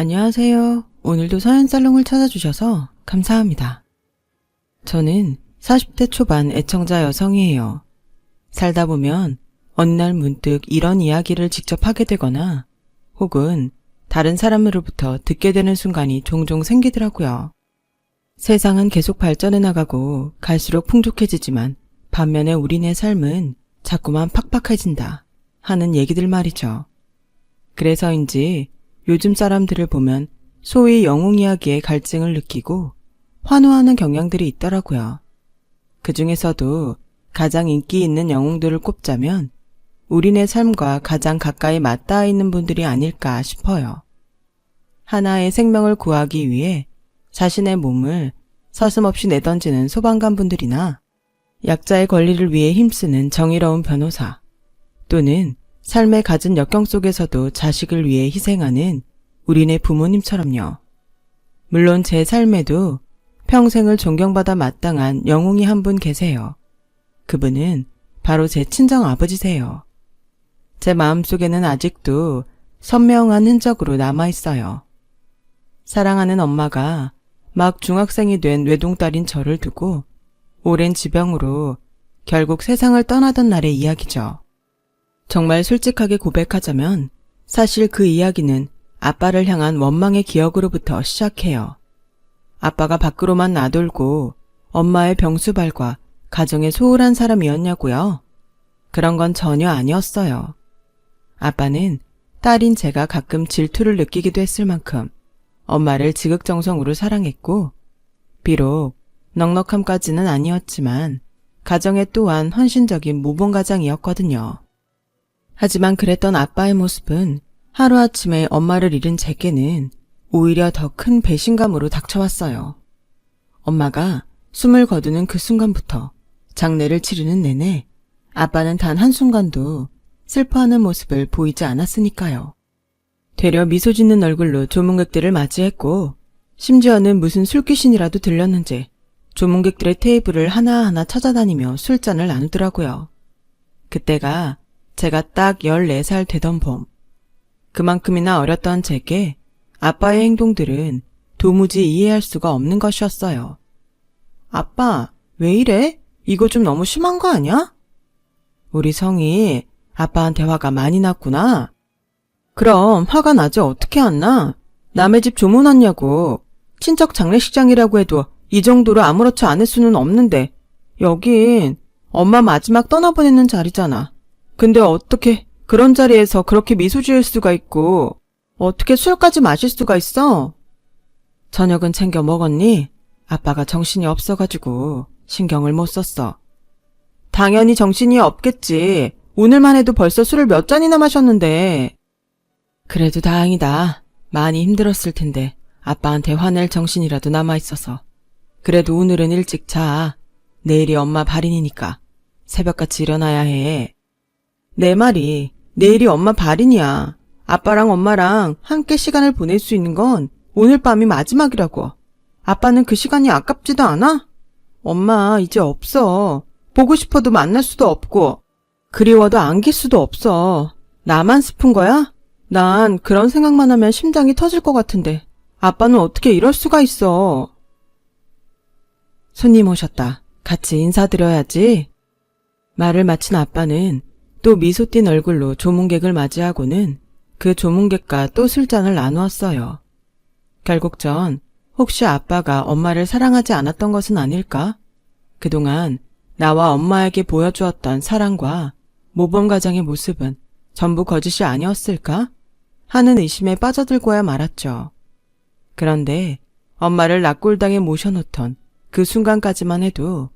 안녕하세요. 오늘도 서연살롱을 찾아주셔서 감사합니다. 저는 40대 초반 애청자 여성이에요. 살다 보면 어느 날 문득 이런 이야기를 직접 하게 되거나 혹은 다른 사람으로부터 듣게 되는 순간이 종종 생기더라고요. 세상은 계속 발전해 나가고 갈수록 풍족해지지만 반면에 우리네 삶은 자꾸만 팍팍해진다 하는 얘기들 말이죠. 그래서인지 요즘 사람들을 보면 소위 영웅 이야기에 갈증을 느끼고 환호하는 경향들이 있더라고요. 그 중에서도 가장 인기 있는 영웅들을 꼽자면 우리네 삶과 가장 가까이 맞닿아 있는 분들이 아닐까 싶어요. 하나의 생명을 구하기 위해 자신의 몸을 서슴없이 내던지는 소방관 분들이나 약자의 권리를 위해 힘쓰는 정의로운 변호사, 또는 삶의 갖은 역경 속에서도 자식을 위해 희생하는 우리네 부모님처럼요. 물론 제 삶에도 평생을 존경받아 마땅한 영웅이 한 분 계세요. 그분은 바로 제 친정 아버지세요. 제 마음속에는 아직도 선명한 흔적으로 남아있어요. 사랑하는 엄마가 막 중학생이 된 외동딸인 저를 두고 오랜 지병으로 결국 세상을 떠나던 날의 이야기죠. 정말 솔직하게 고백하자면 사실 그 이야기는 아빠를 향한 원망의 기억으로부터 시작해요. 아빠가 밖으로만 나돌고 엄마의 병수발과 가정에 소홀한 사람이었냐고요? 그런 건 전혀 아니었어요. 아빠는 딸인 제가 가끔 질투를 느끼기도 했을 만큼 엄마를 지극정성으로 사랑했고, 비록 넉넉함까지는 아니었지만 가정에 또한 헌신적인 모범가장이었거든요. 하지만 그랬던 아빠의 모습은 하루아침에 엄마를 잃은 제게는 오히려 더 큰 배신감으로 닥쳐왔어요. 엄마가 숨을 거두는 그 순간부터 장례를 치르는 내내 아빠는 단 한순간도 슬퍼하는 모습을 보이지 않았으니까요. 되려 미소 짓는 얼굴로 조문객들을 맞이했고, 심지어는 무슨 술귀신이라도 들렸는지 조문객들의 테이블을 하나하나 찾아다니며 술잔을 나누더라고요. 그때가 제가 딱 14살 되던 봄. 그만큼이나 어렸던 제게 아빠의 행동들은 도무지 이해할 수가 없는 것이었어요. 아빠, 왜 이래? 이거 좀 너무 심한 거 아니야? 우리 성이 아빠한테 화가 많이 났구나. 그럼 화가 나지 어떻게 안 나? 남의 집 조문 왔냐고. 친척 장례식장이라고 해도 이 정도로 아무렇지 않을 수는 없는데 여긴 엄마 마지막 떠나보내는 자리잖아. 근데 어떻게 그런 자리에서 그렇게 미소 지을 수가 있고 어떻게 술까지 마실 수가 있어? 저녁은 챙겨 먹었니? 아빠가 정신이 없어가지고 신경을 못 썼어. 당연히 정신이 없겠지. 오늘만 해도 벌써 술을 몇 잔이나 마셨는데. 그래도 다행이다. 많이 힘들었을 텐데 아빠한테 화낼 정신이라도 남아있어서. 그래도 오늘은 일찍 자. 내일이 엄마 발인이니까 새벽같이 일어나야 해. 내 말이 내일이 엄마 발인이야. 아빠랑 엄마랑 함께 시간을 보낼 수 있는 건 오늘 밤이 마지막이라고. 아빠는 그 시간이 아깝지도 않아? 엄마 이제 없어. 보고 싶어도 만날 수도 없고 그리워도 안길 수도 없어. 나만 슬픈 거야? 난 그런 생각만 하면 심장이 터질 것 같은데 아빠는 어떻게 이럴 수가 있어. 손님 오셨다. 같이 인사드려야지. 말을 마친 아빠는 또 미소 띤 얼굴로 조문객을 맞이하고는 그 조문객과 또 술잔을 나누었어요. 결국 전 혹시 아빠가 엄마를 사랑하지 않았던 것은 아닐까? 그동안 나와 엄마에게 보여주었던 사랑과 모범가장의 모습은 전부 거짓이 아니었을까? 하는 의심에 빠져들고야 말았죠. 그런데 엄마를 낙골당에 모셔놓던 그 순간까지만 해도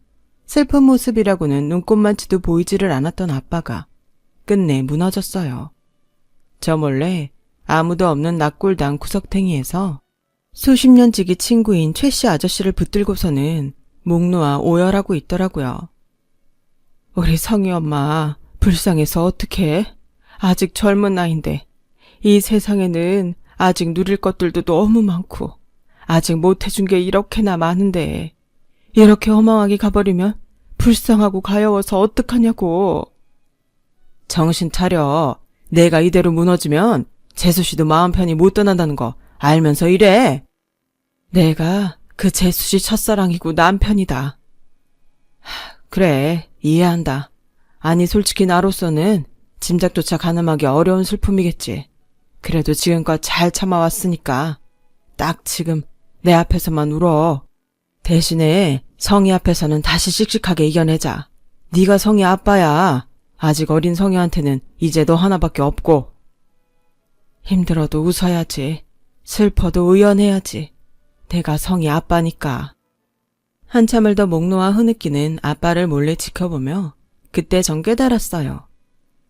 슬픈 모습이라고는 눈꼽만치도 보이지를 않았던 아빠가 끝내 무너졌어요. 저 몰래 아무도 없는 낙골당 구석탱이에서 수십 년 지기 친구인 최씨 아저씨를 붙들고서는 목 놓아 오열하고 있더라고요. 우리 성희 엄마 불쌍해서 어떡해? 아직 젊은 나이인데 이 세상에는 아직 누릴 것들도 너무 많고 아직 못해준 게 이렇게나 많은데 이렇게 허망하게 가버리면 불쌍하고 가여워서 어떡하냐고. 정신 차려. 내가 이대로 무너지면 재수 씨도 마음 편히 못 떠난다는 거 알면서 이래? 내가 그 재수씨 첫사랑이고 남편이다. 그래, 이해한다. 아니 솔직히 나로서는 짐작조차 가늠하기 어려운 슬픔이겠지. 그래도 지금껏 잘 참아왔으니까 딱 지금 내 앞에서만 울어. 대신에 성희 앞에서는 다시 씩씩하게 이겨내자. 네가 성희 아빠야. 아직 어린 성희한테는 이제 너 하나밖에 없고. 힘들어도 웃어야지. 슬퍼도 의연해야지. 내가 성희 아빠니까. 한참을 더 목 놓아 흐느끼는 아빠를 몰래 지켜보며 그때 전 깨달았어요.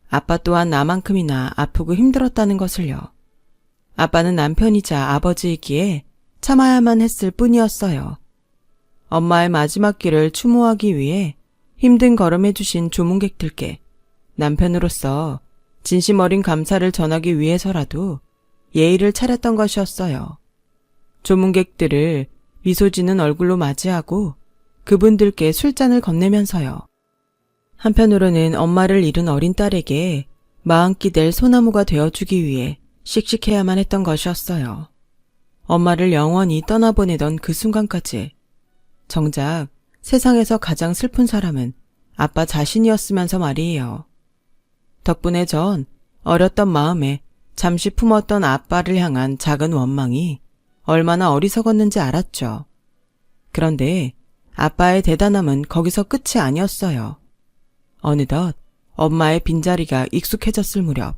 아빠 또한 나만큼이나 아프고 힘들었다는 것을요. 아빠는 남편이자 아버지이기에 참아야만 했을 뿐이었어요. 엄마의 마지막 길을 추모하기 위해 힘든 걸음해주신 조문객들께 남편으로서 진심 어린 감사를 전하기 위해서라도 예의를 차렸던 것이었어요. 조문객들을 미소 지는 얼굴로 맞이하고 그분들께 술잔을 건네면서요. 한편으로는 엄마를 잃은 어린 딸에게 마흔기 될 소나무가 되어주기 위해 씩씩해야만 했던 것이었어요. 엄마를 영원히 떠나보내던 그 순간까지. 정작 세상에서 가장 슬픈 사람은 아빠 자신이었으면서 말이에요. 덕분에 전 어렸던 마음에 잠시 품었던 아빠를 향한 작은 원망이 얼마나 어리석었는지 알았죠. 그런데 아빠의 대단함은 거기서 끝이 아니었어요. 어느덧 엄마의 빈자리가 익숙해졌을 무렵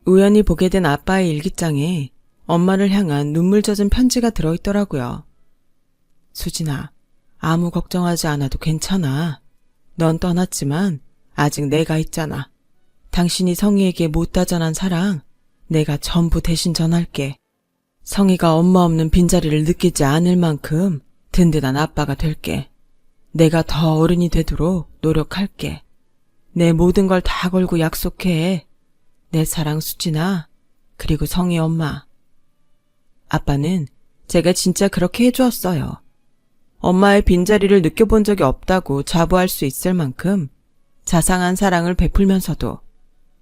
우연히 보게 된 아빠의 일기장에 엄마를 향한 눈물 젖은 편지가 들어있더라고요. 수진아, 아무 걱정하지 않아도 괜찮아. 넌 떠났지만 아직 내가 있잖아. 당신이 성희에게 못다 전한 사랑 내가 전부 대신 전할게. 성희가 엄마 없는 빈자리를 느끼지 않을 만큼 든든한 아빠가 될게. 내가 더 어른이 되도록 노력할게. 내 모든 걸 다 걸고 약속해. 내 사랑 수진아, 그리고 성희 엄마. 아빠는 제가 진짜 그렇게 해주었어요. 엄마의 빈자리를 느껴본 적이 없다고 자부할 수 있을 만큼 자상한 사랑을 베풀면서도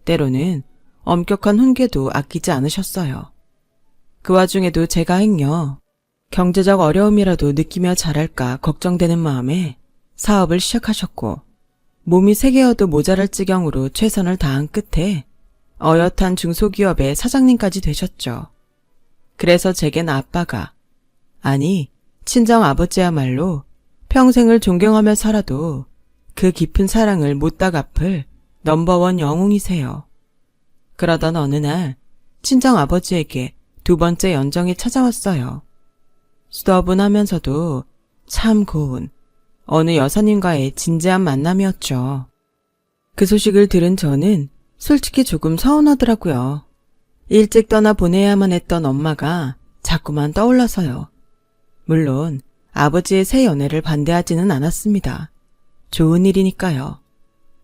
때로는 엄격한 훈계도 아끼지 않으셨어요. 그 와중에도 제가 행여 경제적 어려움이라도 느끼며 자랄까 걱정되는 마음에 사업을 시작하셨고 몸이 3개여도 모자랄 지경으로 최선을 다한 끝에 어엿한 중소기업의 사장님까지 되셨죠. 그래서 제겐 아빠가, 아니 친정 아버지야말로 평생을 존경하며 살아도 그 깊은 사랑을 못다 갚을 넘버원 영웅이세요. 그러던 어느 날 친정 아버지에게 2번째 연정이 찾아왔어요. 수더분하면서도 참 고운 어느 여사님과의 진지한 만남이었죠. 그 소식을 들은 저는 솔직히 조금 서운하더라고요. 일찍 떠나 보내야만 했던 엄마가 자꾸만 떠올라서요. 물론 아버지의 새 연애를 반대하지는 않았습니다. 좋은 일이니까요.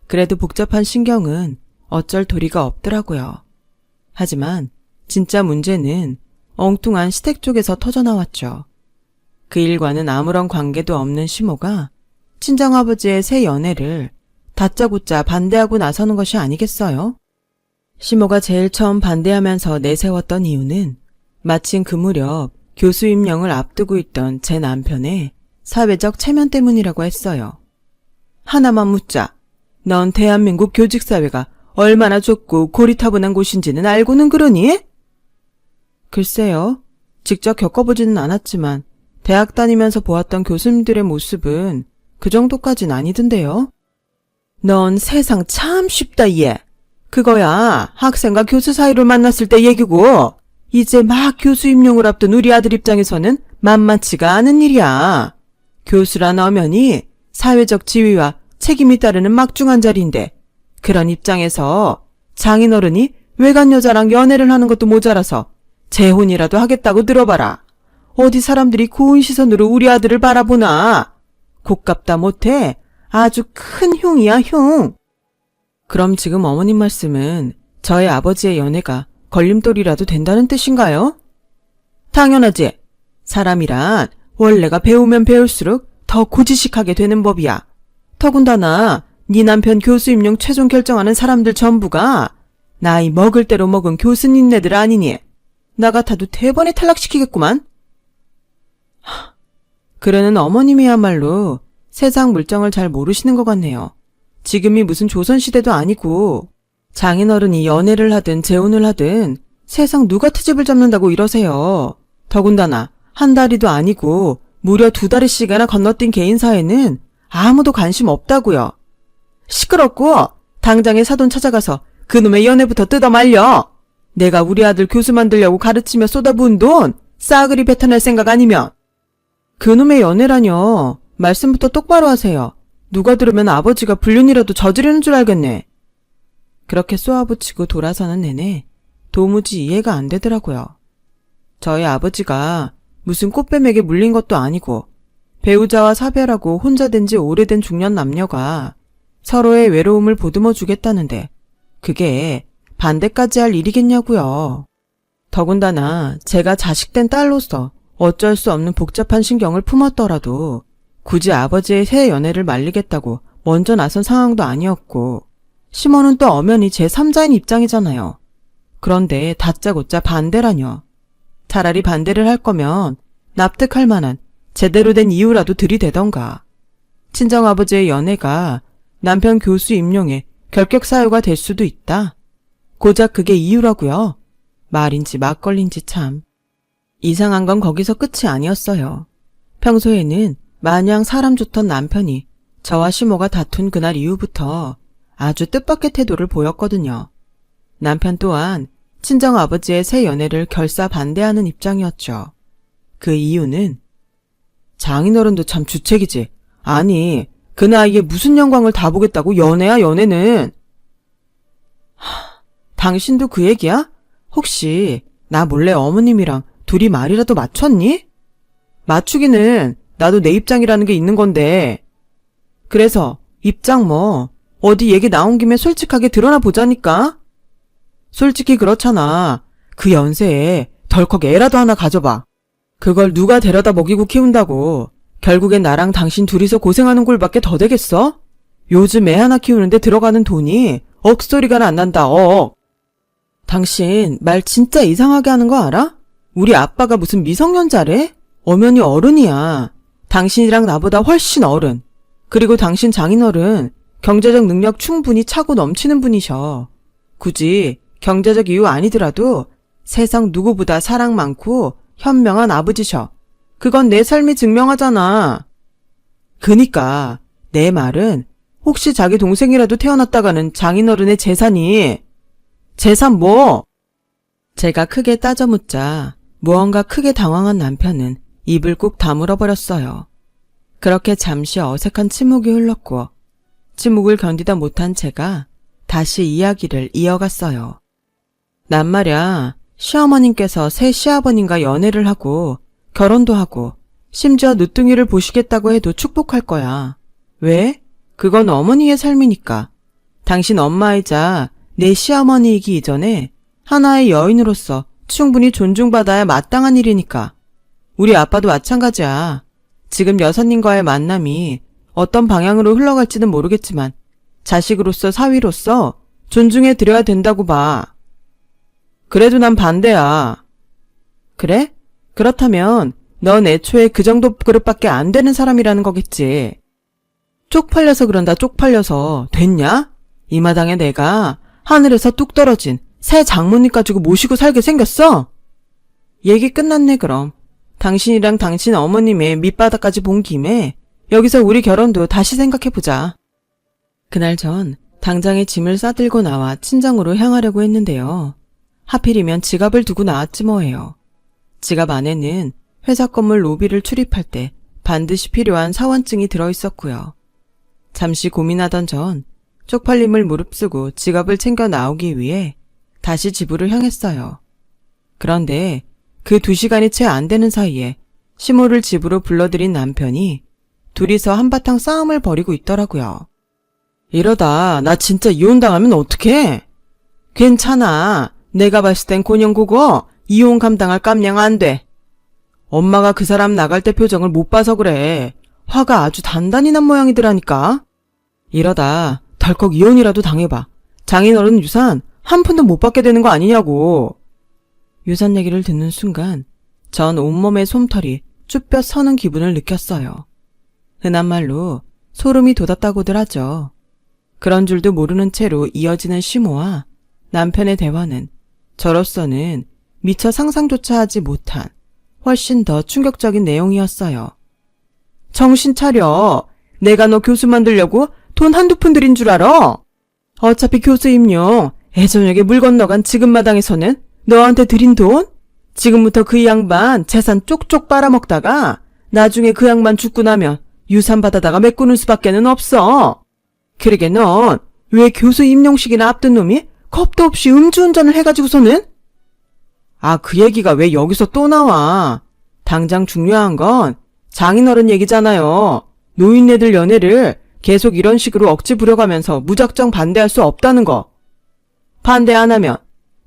그래도 복잡한 신경은 어쩔 도리가 없더라고요. 하지만 진짜 문제는 엉뚱한 시댁 쪽에서 터져나왔죠. 그 일과는 아무런 관계도 없는 시모가 친정아버지의 새 연애를 다짜고짜 반대하고 나서는 것이 아니겠어요? 시모가 제일 처음 반대하면서 내세웠던 이유는 마침 그 무렵 교수 임명을 앞두고 있던 제 남편의 사회적 체면 때문이라고 했어요. 하나만 묻자. 넌 대한민국 교직사회가 얼마나 좁고 고리타분한 곳인지는 알고는 그러니? 글쎄요. 직접 겪어보지는 않았지만 대학 다니면서 보았던 교수님들의 모습은 그 정도까진 아니던데요. 넌 세상 참 쉽다 얘. 그거야 학생과 교수 사이를 만났을 때 얘기고 이제 막 교수 임용을 앞둔 우리 아들 입장에서는 만만치가 않은 일이야. 교수란 어면이 사회적 지위와 책임이 따르는 막중한 자리인데 그런 입장에서 장인어른이 외간 여자랑 연애를 하는 것도 모자라서 재혼이라도 하겠다고 들어봐라. 어디 사람들이 고운 시선으로 우리 아들을 바라보나. 곱깝다 못해 아주 큰 흉이야 흉. 그럼 지금 어머님 말씀은 저의 아버지의 연애가 걸림돌이라도 된다는 뜻인가요? 당연하지. 사람이란 원래가 배우면 배울수록 더 고지식하게 되는 법이야. 더군다나 네 남편 교수 임용 최종 결정하는 사람들 전부가 나이 먹을 대로 먹은 교수님네들 아니니. 나 같아도 대번에 탈락시키겠구만. 그러는 어머님이야말로 세상 물정을 잘 모르시는 것 같네요. 지금이 무슨 조선시대도 아니고 장인어른이 연애를 하든 재혼을 하든 세상 누가 트집을 잡는다고 이러세요. 더군다나 한 다리도 아니고 무려 2다리씩이나 건너뛴 개인사에는 아무도 관심 없다고요. 시끄럽고 당장에 사돈 찾아가서 그놈의 연애부터 뜯어 말려. 내가 우리 아들 교수 만들려고 가르치며 쏟아부은 돈 싸그리 뱉어낼 생각 아니면. 그놈의 연애라뇨. 말씀부터 똑바로 하세요. 누가 들으면 아버지가 불륜이라도 저지르는 줄 알겠네. 그렇게 쏘아붙이고 돌아서는 내내 도무지 이해가 안 되더라고요. 저희 아버지가 무슨 꽃뱀에게 물린 것도 아니고 배우자와 사별하고 혼자 된 지 오래된 중년 남녀가 서로의 외로움을 보듬어 주겠다는데 그게 반대까지 할 일이겠냐고요. 더군다나 제가 자식된 딸로서 어쩔 수 없는 복잡한 신경을 품었더라도 굳이 아버지의 새 연애를 말리겠다고 먼저 나선 상황도 아니었고 시모는 또 엄연히 제3자인 입장이잖아요. 그런데 다짜고짜 반대라뇨. 차라리 반대를 할 거면 납득할 만한 제대로 된 이유라도 들이대던가. 친정아버지의 연애가 남편 교수 임용에 결격사유가 될 수도 있다. 고작 그게 이유라고요. 말인지 막걸리인지 참. 이상한 건 거기서 끝이 아니었어요. 평소에는 마냥 사람 좋던 남편이 저와 시모가 다툰 그날 이후부터 아주 뜻밖의 태도를 보였거든요. 남편 또한 친정아버지의 새 연애를 결사 반대하는 입장이었죠. 그 이유는 장인어른도 참 주책이지. 아니, 그 나이에 무슨 영광을 다 보겠다고 연애야 연애는. 당신도 그 얘기야? 혹시 나 몰래 어머님이랑 둘이 말이라도 맞췄니? 맞추기는 나도 내 입장이라는 게 있는 건데. 그래서 입장 뭐 어디 얘기 나온 김에 솔직하게 드러나 보자니까. 솔직히 그렇잖아. 그 연세에 덜컥 애라도 하나 가져봐. 그걸 누가 데려다 먹이고 키운다고 결국엔 나랑 당신 둘이서 고생하는 꼴밖에 더 되겠어? 요즘 애 하나 키우는데 들어가는 돈이 억소리가 안 난다. 당신 말 진짜 이상하게 하는 거 알아? 우리 아빠가 무슨 미성년자래? 엄연히 어른이야. 당신이랑 나보다 훨씬 어른. 그리고 당신 장인어른 경제적 능력 충분히 차고 넘치는 분이셔. 굳이 경제적 이유 아니더라도 세상 누구보다 사랑 많고 현명한 아버지셔. 그건 내 삶이 증명하잖아. 그니까 내 말은 혹시 자기 동생이라도 태어났다가는 장인어른의 재산이. 재산 뭐? 제가 크게 따져 묻자 무언가 크게 당황한 남편은 입을 꾹 다물어 버렸어요. 그렇게 잠시 어색한 침묵이 흘렀고 침묵을 견디다 못한 제가 다시 이야기를 이어갔어요. 난 말야 시어머님께서 새 시아버님과 연애를 하고 결혼도 하고 심지어 늦둥이를 보시겠다고 해도 축복할 거야. 왜? 그건 어머니의 삶이니까. 당신 엄마이자 내 시어머니이기 이전에 하나의 여인으로서 충분히 존중받아야 마땅한 일이니까. 우리 아빠도 마찬가지야. 지금 여사님과의 만남이 어떤 방향으로 흘러갈지는 모르겠지만 자식으로서 사위로서 존중해 드려야 된다고 봐. 그래도 난 반대야. 그래? 그렇다면 넌 애초에 그 정도 그릇밖에 안 되는 사람이라는 거겠지. 쪽팔려서 그런다. 쪽팔려서. 됐냐? 이 마당에 내가 하늘에서 뚝 떨어진 새 장모님 가지고 모시고 살게 생겼어? 얘기 끝났네 그럼. 당신이랑 당신 어머님의 밑바닥까지 본 김에 여기서 우리 결혼도 다시 생각해보자. 그날 전 당장에 짐을 싸들고 나와 친정으로 향하려고 했는데요. 하필이면 지갑을 두고 나왔지 뭐예요. 지갑 안에는 회사 건물 로비를 출입할 때 반드시 필요한 사원증이 들어있었고요. 잠시 고민하던 전 쪽팔림을 무릅쓰고 지갑을 챙겨 나오기 위해 다시 집으로 향했어요. 그런데 그 2시간이 채 안 되는 사이에 시모를 집으로 불러들인 남편이 둘이서 한바탕 싸움을 벌이고 있더라고요. 이러다 나 진짜 이혼당하면 어떡해? 괜찮아. 내가 봤을 땐 곤영고고 이혼 감당할 깜냥 안 돼. 엄마가 그 사람 나갈 때 표정을 못 봐서 그래. 화가 아주 단단히 난 모양이더라니까. 이러다 덜컥 이혼이라도 당해봐. 장인어른 유산 한 푼도 못 받게 되는 거 아니냐고. 유산 얘기를 듣는 순간 전 온몸에 솜털이 쭈뼛 서는 기분을 느꼈어요. 흔한 말로 소름이 돋았다고들 하죠. 그런 줄도 모르는 채로 이어지는 시모와 남편의 대화는 저로서는 미처 상상조차 하지 못한 훨씬 더 충격적인 내용이었어요. 정신 차려. 내가 너 교수 만들려고 돈 한두 푼 들인 줄 알아? 어차피 교수 임용 애저녁에 물 건너간 지금 마당에서는 너한테 들인 돈? 지금부터 그 양반 재산 쪽쪽 빨아먹다가 나중에 그 양반 죽고 나면 유산 받아다가 메꾸는 수밖에는 없어. 그러게 넌 왜 교수 임용식이나 앞둔 놈이 겁도 없이 음주운전을 해가지고서는? 아, 그 얘기가 왜 여기서 또 나와? 당장 중요한 건 장인어른 얘기잖아요. 노인네들 연애를 계속 이런 식으로 억지 부려가면서 무작정 반대할 수 없다는 거. 반대 안 하면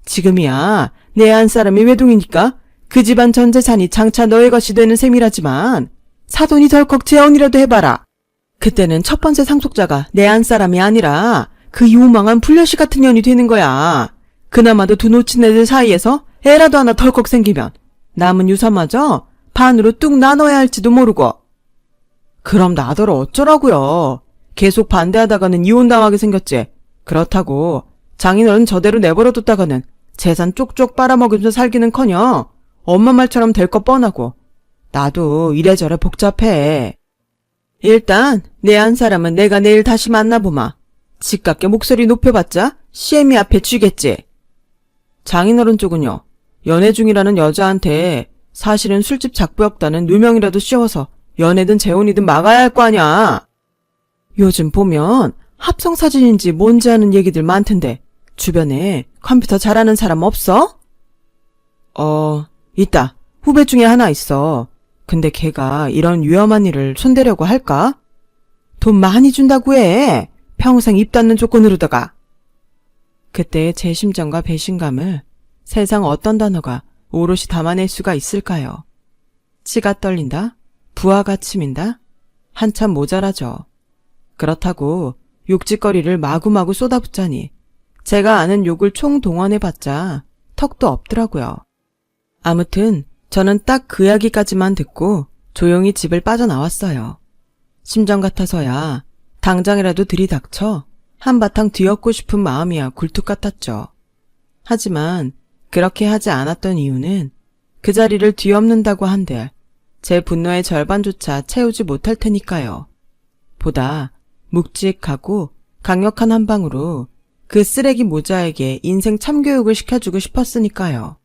지금이야 내 안 사람이 외동이니까 그 집안 전 재산이 장차 너의 것이 되는 셈이라지만 사돈이 덜컥 재혼이라도 해봐라. 그때는 첫 번째 상속자가 내 안 사람이 아니라 그 요망한 불려시 같은 년이 되는 거야. 그나마도 두 놓친 애들 사이에서 애라도 하나 덜컥 생기면 남은 유산마저 반으로 뚝 나눠야 할지도 모르고. 그럼 나더러 어쩌라고요. 계속 반대하다가는 이혼당하게 생겼지. 그렇다고 장인어른 저대로 내버려뒀다가는 재산 쪽쪽 빨아먹으면서 살기는커녕 엄마 말처럼 될 것 뻔하고 나도 이래저래 복잡해. 일단 내 안 사람은 내가 내일 다시 만나보마. 집값게 목소리 높여봤자 시애미 앞에 쥐겠지. 장인어른 쪽은요. 연애 중이라는 여자한테 사실은 술집 작부였다는 누명이라도 씌워서 연애든 재혼이든 막아야 할 거 아냐. 요즘 보면 합성사진인지 뭔지 하는 얘기들 많던데 주변에 컴퓨터 잘하는 사람 없어? 있다. 후배 중에 하나 있어. 근데 걔가 이런 위험한 일을 손대려고 할까? 돈 많이 준다고 해. 평생 입 닫는 조건으로다가. 그때 제 심정과 배신감을 세상 어떤 단어가 오롯이 담아낼 수가 있을까요? 치가 떨린다? 부하가 치민다? 한참 모자라죠. 그렇다고 욕짓거리를 마구마구 쏟아붓자니 제가 아는 욕을 총동원해봤자 턱도 없더라고요. 아무튼 저는 딱 그 이야기까지만 듣고 조용히 집을 빠져나왔어요. 심정 같아서야 당장이라도 들이닥쳐 한바탕 뒤엎고 싶은 마음이야 굴뚝 같았죠. 하지만 그렇게 하지 않았던 이유는 그 자리를 뒤엎는다고 한들 제 분노의 절반조차 채우지 못할 테니까요. 보다 묵직하고 강력한 한 방으로 그 쓰레기 모자에게 인생 참교육을 시켜주고 싶었으니까요.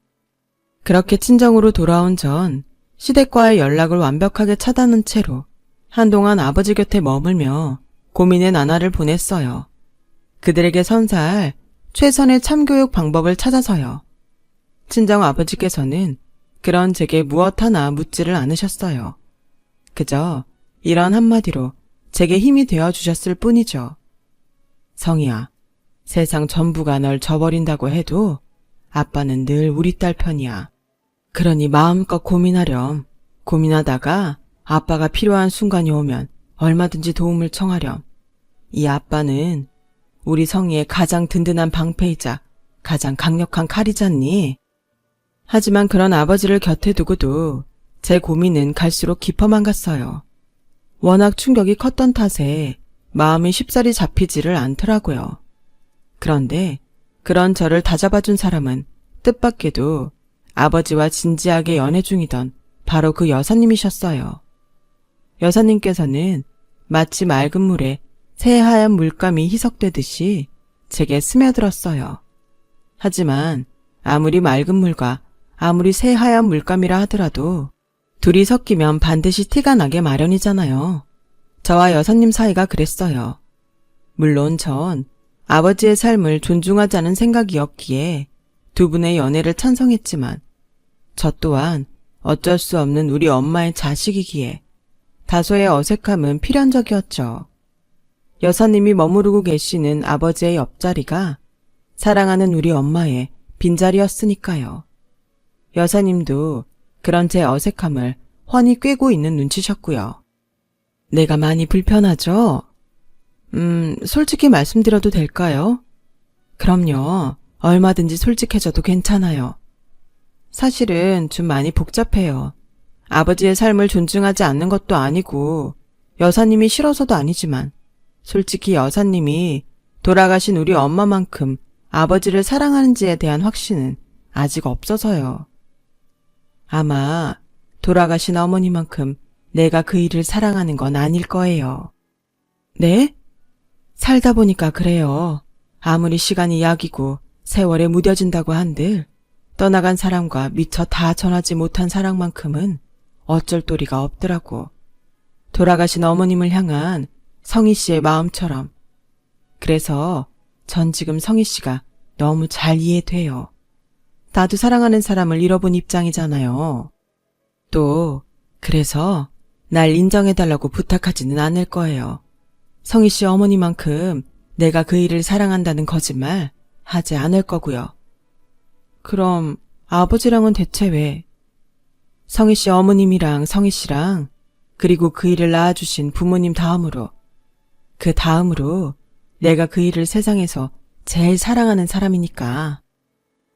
그렇게 친정으로 돌아온 전 시댁과의 연락을 완벽하게 차단한 채로 한동안 아버지 곁에 머물며 고민의 나날을 보냈어요. 그들에게 선사할 최선의 참교육 방법을 찾아서요. 친정 아버지께서는 그런 제게 무엇 하나 묻지를 않으셨어요. 그저 이런 한마디로 제게 힘이 되어주셨을 뿐이죠. 성희야, 세상 전부가 널 저버린다고 해도 아빠는 늘 우리 딸 편이야. 그러니 마음껏 고민하렴. 고민하다가 아빠가 필요한 순간이 오면 얼마든지 도움을 청하렴. 이 아빠는 우리 성희의 가장 든든한 방패이자 가장 강력한 칼이잖니. 하지만 그런 아버지를 곁에 두고도 제 고민은 갈수록 깊어만 갔어요. 워낙 충격이 컸던 탓에 마음이 쉽사리 잡히지를 않더라고요. 그런데 그런 저를 다잡아준 사람은 뜻밖에도 아버지와 진지하게 연애 중이던 바로 그 여사님이셨어요. 여사님께서는 마치 맑은 물에 새하얀 물감이 희석되듯이 제게 스며들었어요. 하지만 아무리 맑은 물과 아무리 새하얀 물감이라 하더라도 둘이 섞이면 반드시 티가 나게 마련이잖아요. 저와 여사님 사이가 그랬어요. 물론 전 아버지의 삶을 존중하자는 생각이었기에 두 분의 연애를 찬성했지만 저 또한 어쩔 수 없는 우리 엄마의 자식이기에 다소의 어색함은 필연적이었죠. 여사님이 머무르고 계시는 아버지의 옆자리가 사랑하는 우리 엄마의 빈자리였으니까요. 여사님도 그런 제 어색함을 훤히 꿰고 있는 눈치셨고요. 내가 많이 불편하죠? 솔직히 말씀드려도 될까요? 그럼요. 얼마든지 솔직해져도 괜찮아요. 사실은 좀 많이 복잡해요. 아버지의 삶을 존중하지 않는 것도 아니고 여사님이 싫어서도 아니지만 솔직히 여사님이 돌아가신 우리 엄마만큼 아버지를 사랑하는지에 대한 확신은 아직 없어서요. 아마 돌아가신 어머니만큼 내가 그 일을 사랑하는 건 아닐 거예요. 네? 살다 보니까 그래요. 아무리 시간이 약이고 세월에 무뎌진다고 한들 떠나간 사람과 미처 다 전하지 못한 사랑만큼은 어쩔 도리가 없더라고. 돌아가신 어머님을 향한 성희 씨의 마음처럼. 그래서 전 지금 성희 씨가 너무 잘 이해돼요. 나도 사랑하는 사람을 잃어본 입장이잖아요. 또 그래서 날 인정해달라고 부탁하지는 않을 거예요. 성희 씨 어머니만큼 내가 그 일을 사랑한다는 거짓말 하지 않을 거고요. 그럼 아버지랑은 대체 왜? 성희 씨 어머님이랑 성희 씨랑 그리고 그 일을 낳아주신 부모님 다음으로 그 다음으로 내가 그 일을 세상에서 제일 사랑하는 사람이니까.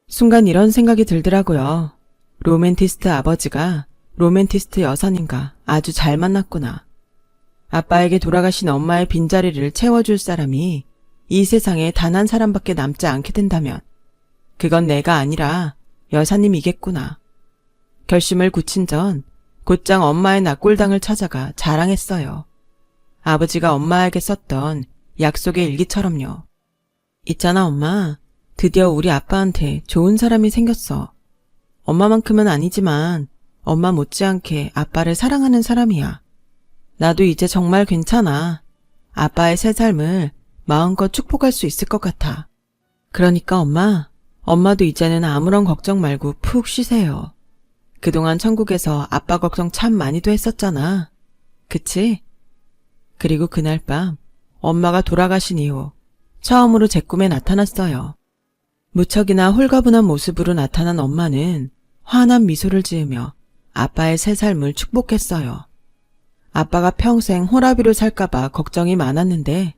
순간 이런 생각이 들더라고요. 로맨티스트 아버지가 로맨티스트 여사님과 아주 잘 만났구나. 아빠에게 돌아가신 엄마의 빈자리를 채워줄 사람이 이 세상에 단 한 사람밖에 남지 않게 된다면 그건 내가 아니라 여사님이겠구나. 결심을 굳힌 전 곧장 엄마의 낙골당을 찾아가 자랑했어요. 아버지가 엄마에게 썼던 약속의 일기처럼요. 있잖아 엄마, 드디어 우리 아빠한테 좋은 사람이 생겼어. 엄마만큼은 아니지만 엄마 못지않게 아빠를 사랑하는 사람이야. 나도 이제 정말 괜찮아. 아빠의 새 삶을 마음껏 축복할 수 있을 것 같아. 그러니까 엄마도 이제는 아무런 걱정 말고 푹 쉬세요. 그동안 천국에서 아빠 걱정 참 많이도 했었잖아. 그치? 그리고 그날 밤 엄마가 돌아가신 이후 처음으로 제 꿈에 나타났어요. 무척이나 홀가분한 모습으로 나타난 엄마는 환한 미소를 지으며 아빠의 새 삶을 축복했어요. 아빠가 평생 호라비로 살까봐 걱정이 많았는데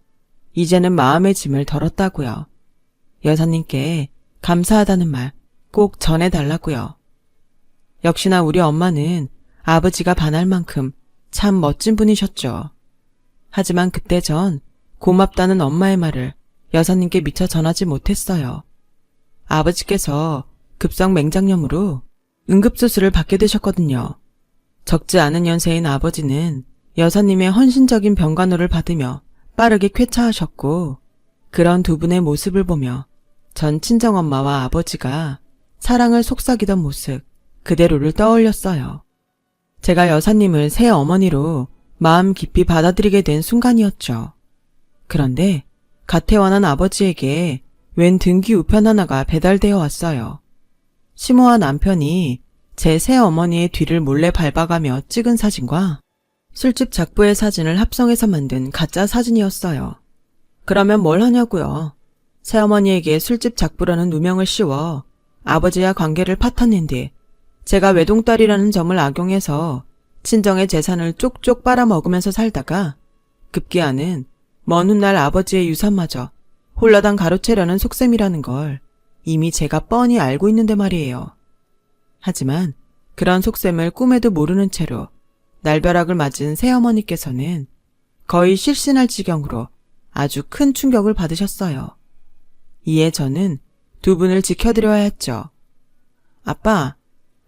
이제는 마음의 짐을 덜었다고요. 여사님께 감사하다는 말 꼭 전해달라고요. 역시나 우리 엄마는 아버지가 반할 만큼 참 멋진 분이셨죠. 하지만 그때 전 고맙다는 엄마의 말을 여사님께 미처 전하지 못했어요. 아버지께서 급성 맹장염으로 응급수술을 받게 되셨거든요. 적지 않은 연세인 아버지는 여사님의 헌신적인 병간호를 받으며 빠르게 쾌차하셨고 그런 두 분의 모습을 보며 전 친정엄마와 아버지가 사랑을 속삭이던 모습 그대로를 떠올렸어요. 제가 여사님을 새 어머니로 마음 깊이 받아들이게 된 순간이었죠. 그런데 갓 태어난 아버지에게 웬 등기 우편 하나가 배달되어 왔어요. 시모와 남편이 제 새 어머니의 뒤를 몰래 밟아가며 찍은 사진과 술집 작부의 사진을 합성해서 만든 가짜 사진이었어요. 그러면 뭘 하냐고요. 새어머니에게 술집 작부라는 누명을 씌워 아버지와 관계를 파탄낸 뒤 제가 외동딸이라는 점을 악용해서 친정의 재산을 쪽쪽 빨아먹으면서 살다가 급기야는 먼 훗날 아버지의 유산마저 홀라당 가로채려는 속셈이라는 걸 이미 제가 뻔히 알고 있는데 말이에요. 하지만 그런 속셈을 꿈에도 모르는 채로 날벼락을 맞은 새어머니께서는 거의 실신할 지경으로 아주 큰 충격을 받으셨어요. 이에 저는 두 분을 지켜드려야 했죠. 아빠,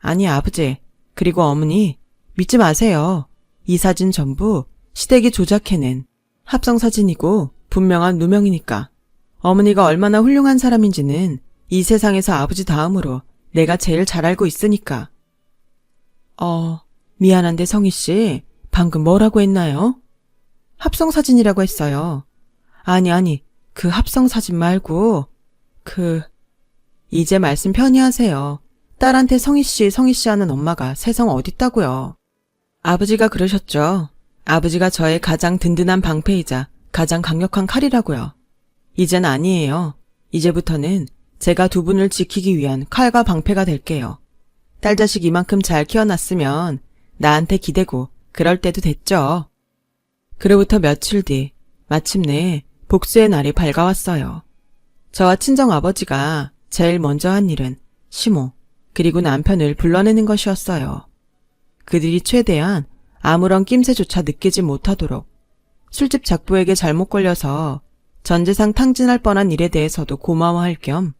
아니 아버지, 그리고 어머니, 믿지 마세요. 이 사진 전부 시댁이 조작해낸 합성사진이고 분명한 누명이니까 어머니가 얼마나 훌륭한 사람인지는 이 세상에서 아버지 다음으로 내가 제일 잘 알고 있으니까. 미안한데 성희씨, 방금 뭐라고 했나요? 합성사진이라고 했어요. 아니, 그 합성사진 말고, 이제 말씀 편히 하세요. 딸한테 성희씨 하는 엄마가 세상 어딨다고요. 아버지가 그러셨죠. 아버지가 저의 가장 든든한 방패이자 가장 강력한 칼이라고요. 이젠 아니에요. 이제부터는 제가 두 분을 지키기 위한 칼과 방패가 될게요. 딸 자식 이만큼 잘 키워놨으면 나한테 기대고 그럴 때도 됐죠. 그로부터 며칠 뒤 마침내 복수의 날이 밝아왔어요. 저와 친정아버지가 제일 먼저 한 일은 시모, 그리고 남편을 불러내는 것이었어요. 그들이 최대한 아무런 낌새조차 느끼지 못하도록 술집 작부에게 잘못 걸려서 전재산 탕진할 뻔한 일에 대해서도 고마워할 겸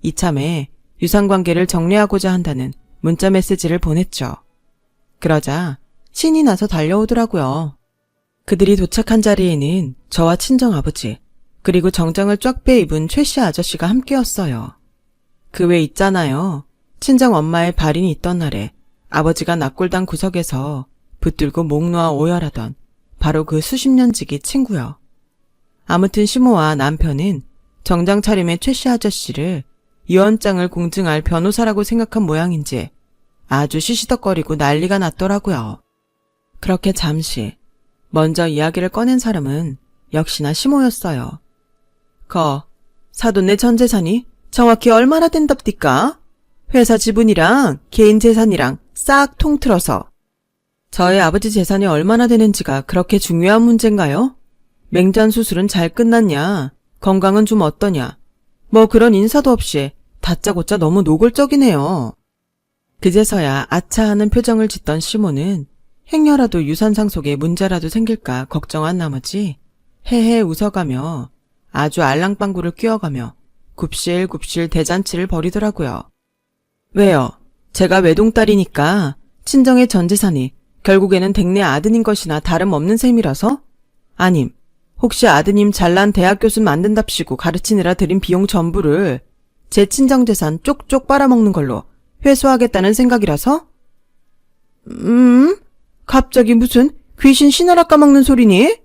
이참에 유상관계를 정리하고자 한다는 문자 메시지를 보냈죠. 그러자 신이 나서 달려오더라고요. 그들이 도착한 자리에는 저와 친정아버지 그리고 정장을 쫙 빼입은 최씨 아저씨가 함께였어요. 그 외 있잖아요. 친정엄마의 발인이 있던 날에 아버지가 낙골당 구석에서 붙들고 목 놓아 오열하던 바로 그 수십 년지기 친구요. 아무튼 시모와 남편은 정장 차림의 최씨 아저씨를 유언장을 공증할 변호사라고 생각한 모양인지 아주 시시덕거리고 난리가 났더라고요. 그렇게 잠시 먼저 이야기를 꺼낸 사람은 역시나 시모였어요. 사돈네 전재산이 정확히 얼마나 된답디까? 회사 지분이랑 개인 재산이랑 싹 통틀어서. 저의 아버지 재산이 얼마나 되는지가 그렇게 중요한 문제인가요? 맹장 수술은 잘 끝났냐? 건강은 좀 어떠냐? 뭐 그런 인사도 없이 다짜고짜 너무 노골적이네요. 그제서야 아차 하는 표정을 짓던 시모는 행여라도 유산상 속에 문제라도 생길까 걱정한 나머지 헤헤 웃어가며 아주 알랑방구를 끼워가며 굽실굽실 대잔치를 벌이더라고요. 왜요? 제가 외동딸이니까 친정의 전재산이 결국에는 댁내 아드님 것이나 다름없는 셈이라서? 아님, 혹시 아드님 잘난 대학 교수 만든답시고 가르치느라 들인 비용 전부를 제 친정재산 쪽쪽 빨아먹는 걸로 회수하겠다는 생각이라서? 갑자기 무슨 귀신 신하라 까먹는 소리니?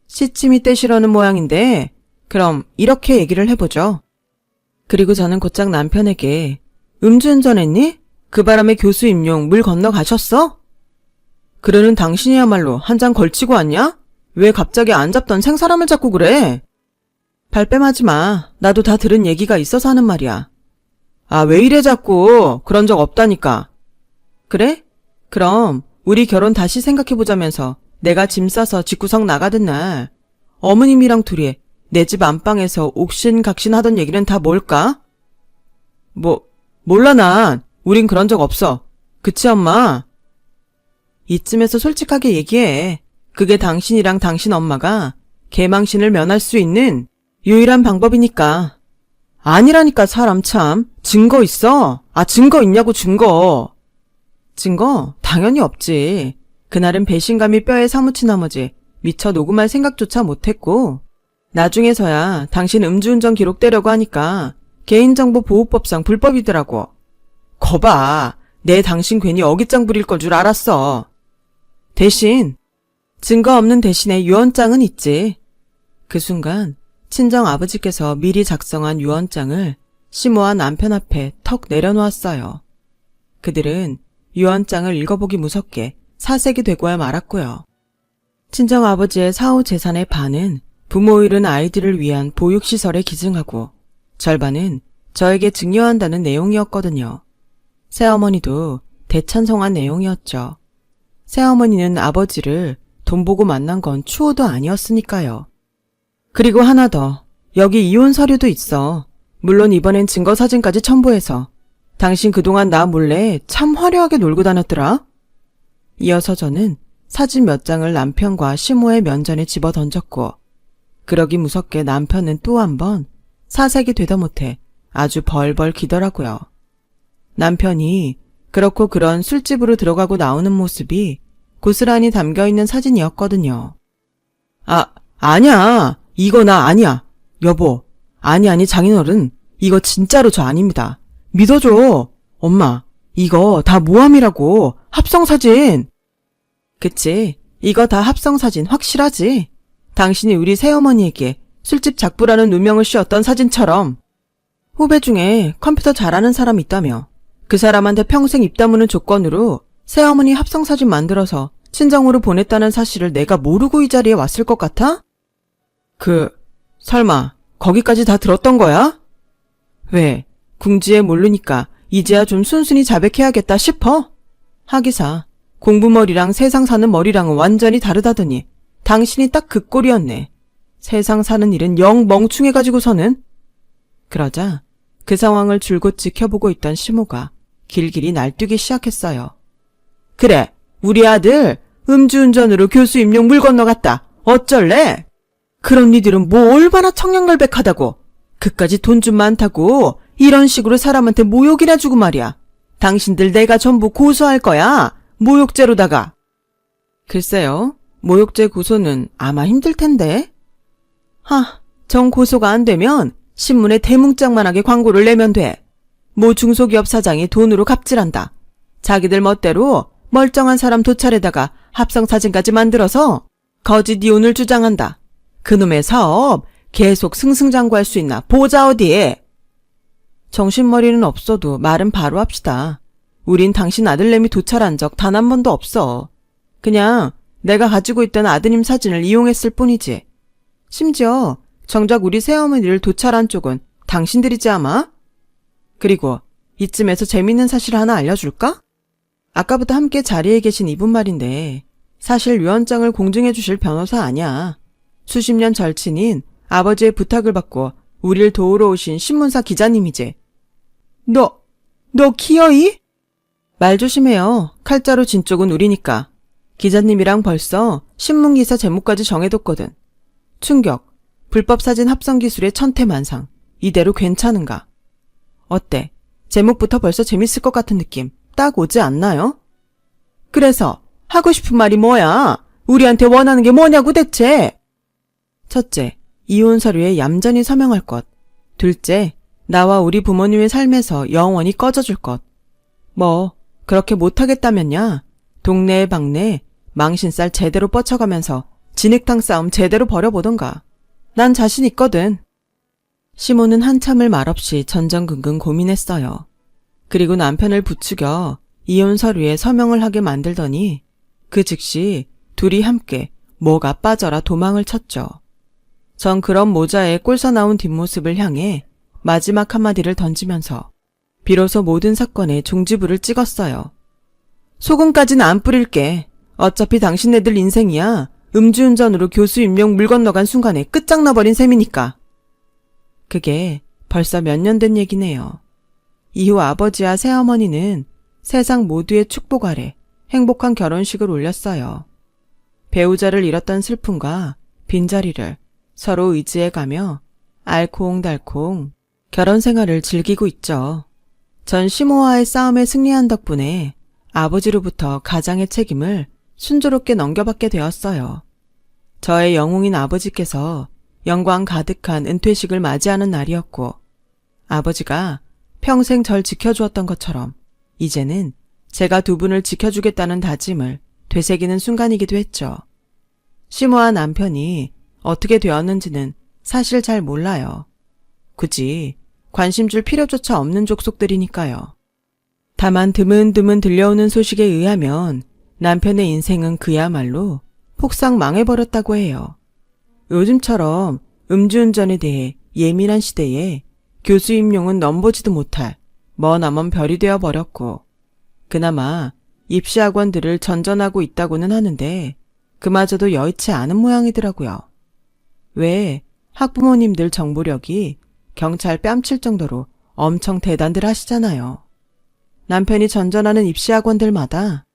시침이 떼시려는 모양인데 그럼 이렇게 얘기를 해보죠. 그리고 저는 곧장 남편에게 음주운전했니? 그 바람에 교수 임용 물 건너가셨어? 그러는 당신이야말로 한 장 걸치고 왔냐? 왜 갑자기 안 잡던 생사람을 잡고 그래? 발뺌하지 마. 나도 다 들은 얘기가 있어서 하는 말이야. 아, 왜 이래 자꾸. 그런 적 없다니까. 그래? 그럼 우리 결혼 다시 생각해보자면서 내가 짐 싸서 집구석 나가던 날 어머님이랑 둘이 내 집 안방에서 옥신각신 하던 얘기는 다 뭘까? 몰라 난. 우린 그런 적 없어. 그치 엄마? 이쯤에서 솔직하게 얘기해. 그게 당신이랑 당신 엄마가 개망신을 면할 수 있는 유일한 방법이니까. 아니라니까 사람 참. 증거 있어? 아, 증거 있냐고 증거. 증거? 당연히 없지. 그날은 배신감이 뼈에 사무친 나머지 미처 녹음할 생각조차 못했고 나중에서야 당신 음주운전 기록 떼려고 하니까 개인정보보호법상 불법이더라고. 거봐. 내 당신 괜히 어깃장 부릴 걸 줄 알았어. 대신 증거 없는 대신에 유언장은 있지. 그 순간 친정 아버지께서 미리 작성한 유언장을 시모와 남편 앞에 턱 내려놓았어요. 그들은 유언장을 읽어보기 무섭게 사색이 되고야 말았고요. 친정 아버지의 사후 재산의 반은 부모 잃은 아이들을 위한 보육시설에 기증하고 절반은 저에게 증여한다는 내용이었거든요. 새어머니도 대찬성한 내용이었죠. 새어머니는 아버지를 돈 보고 만난 건 추호도 아니었으니까요. 그리고 하나 더. 여기 이혼 서류도 있어. 물론 이번엔 증거사진까지 첨부해서. 당신 그동안 나 몰래 참 화려하게 놀고 다녔더라. 이어서 저는 사진 몇 장을 남편과 시모의 면전에 집어 던졌고 그러기 무섭게 남편은 또 한 번 사색이 되다 못해 아주 벌벌 기더라고요. 남편이 그렇고 그런 술집으로 들어가고 나오는 모습이 고스란히 담겨있는 사진이었거든요. 아니야. 이거 나 아니야. 여보. 아니 장인어른. 이거 진짜로 저 아닙니다. 믿어줘. 엄마. 이거 다 모함이라고. 합성사진. 그치. 이거 다 합성사진 확실하지. 당신이 우리 새어머니에게 술집 작부라는 누명을 씌웠던 사진처럼. 후배 중에 컴퓨터 잘하는 사람 있다며. 그 사람한테 평생 입 다무는 조건으로 새어머니 합성사진 만들어서 친정으로 보냈다는 사실을 내가 모르고 이 자리에 왔을 것 같아? 설마 거기까지 다 들었던 거야? 왜? 궁지에 모르니까 이제야 좀 순순히 자백해야겠다 싶어? 하기사 공부머리랑 세상 사는 머리랑은 완전히 다르다더니 당신이 딱 그 꼴이었네. 세상 사는 일은 영 멍충해가지고서는. 그러자 그 상황을 줄곧 지켜보고 있던 시모가 길길이 날뛰기 시작했어요. 그래, 우리 아들 음주운전으로 교수 임용 물 건너갔다. 어쩔래? 그런 니들은 뭐 얼마나 청량걸백하다고. 그까지 돈 좀 많다고 이런 식으로 사람한테 모욕이나 주고 말이야. 당신들 내가 전부 고소할 거야. 모욕죄로다가. 글쎄요. 모욕죄 고소는 아마 힘들 텐데. 정 고소가 안 되면 신문에 대문짝만하게 광고를 내면 돼. 모 중소기업 사장이 돈으로 갑질한다. 자기들 멋대로 멀쩡한 사람 도찰에다가 합성사진까지 만들어서 거짓 이혼을 주장한다. 그놈의 사업 계속 승승장구할 수 있나 보자 어디에. 정신머리는 없어도 말은 바로 합시다. 우린 당신 아들내미 도찰한 적 단 한 번도 없어. 그냥 내가 가지고 있던 아드님 사진을 이용했을 뿐이지. 심지어 정작 우리 새어머니를 도찰한 쪽은 당신들이지 아마? 그리고 이쯤에서 재밌는 사실 하나 알려줄까? 아까부터 함께 자리에 계신 이분 말인데 사실 유언장을 공증해 주실 변호사 아니야. 수십 년 절친인 아버지의 부탁을 받고 우릴 도우러 오신 신문사 기자님이지. 너 키어이? 말 조심해요. 칼자루 진 쪽은 우리니까. 기자님이랑 벌써 신문기사 제목까지 정해뒀거든. 충격, 불법 사진 합성 기술의 천태만상. 이대로 괜찮은가? 어때? 제목부터 벌써 재밌을 것 같은 느낌 딱 오지 않나요? 그래서 하고 싶은 말이 뭐야? 우리한테 원하는 게 뭐냐고 대체? 첫째, 이혼 서류에 얌전히 서명할 것. 둘째, 나와 우리 부모님의 삶에서 영원히 꺼져줄 것. 뭐 그렇게 못하겠다면야 동네에 방네 망신살 제대로 뻗쳐가면서 진흙탕 싸움 제대로 벌여보던가. 난 자신 있거든. 시모는 한참을 말없이 전전긍긍 고민했어요. 그리고 남편을 부추겨 이혼 서류에 서명을 하게 만들더니 그 즉시 둘이 함께 뭐가 빠져라 도망을 쳤죠. 전 그런 모자에 꼴사 나온 뒷모습을 향해 마지막 한마디를 던지면서 비로소 모든 사건에 종지부를 찍었어요. 소금까지는 안 뿌릴게. 어차피 당신네들 인생이야. 음주운전으로 교수 임용 물 건너간 순간에 끝장나버린 셈이니까. 그게 벌써 몇 년 된 얘기네요. 이후 아버지와 새어머니는 세상 모두의 축복 아래 행복한 결혼식을 올렸어요. 배우자를 잃었던 슬픔과 빈자리를 서로 의지해가며 알콩달콩 결혼 생활을 즐기고 있죠. 전 시모와의 싸움에 승리한 덕분에 아버지로부터 가장의 책임을 순조롭게 넘겨받게 되었어요. 저의 영웅인 아버지께서 영광 가득한 은퇴식을 맞이하는 날이었고 아버지가 평생 절 지켜주었던 것처럼 이제는 제가 두 분을 지켜주겠다는 다짐을 되새기는 순간이기도 했죠. 시모와 남편이 어떻게 되었는지는 사실 잘 몰라요. 굳이 관심 줄 필요조차 없는 족속들이니까요. 다만 드문드문 들려오는 소식에 의하면 남편의 인생은 그야말로 폭삭 망해버렸다고 해요. 요즘처럼 음주운전에 대해 예민한 시대에 교수 임용은 넘보지도 못할 머나먼 별이 되어버렸고 그나마 입시학원들을 전전하고 있다고는 하는데 그마저도 여의치 않은 모양이더라고요. 왜 학부모님들 정보력이 경찰 뺨칠 정도로 엄청 대단들 하시잖아요. 남편이 전전하는 입시학원들마다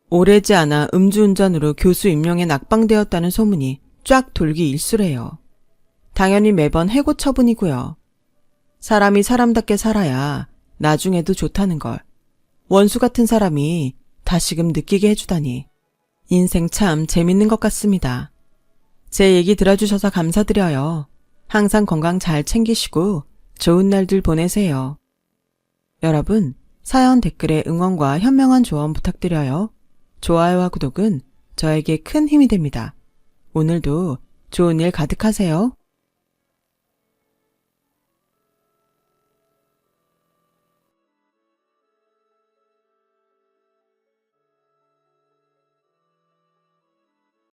오래지 않아 음주운전으로 교수 임용에 낙방되었다는 소문이 쫙 돌기 일쑤래요. 당연히 매번 해고 처분이고요. 사람이 사람답게 살아야 나중에도 좋다는 걸 원수 같은 사람이 다시금 느끼게 해주다니 인생 참 재밌는 것 같습니다. 제 얘기 들어주셔서 감사드려요. 항상 건강 잘 챙기시고 좋은 날들 보내세요. 여러분, 사연 댓글에 응원과 현명한 조언 부탁드려요. 좋아요와 구독은 저에게 큰 힘이 됩니다. 오늘도 좋은 일 가득하세요.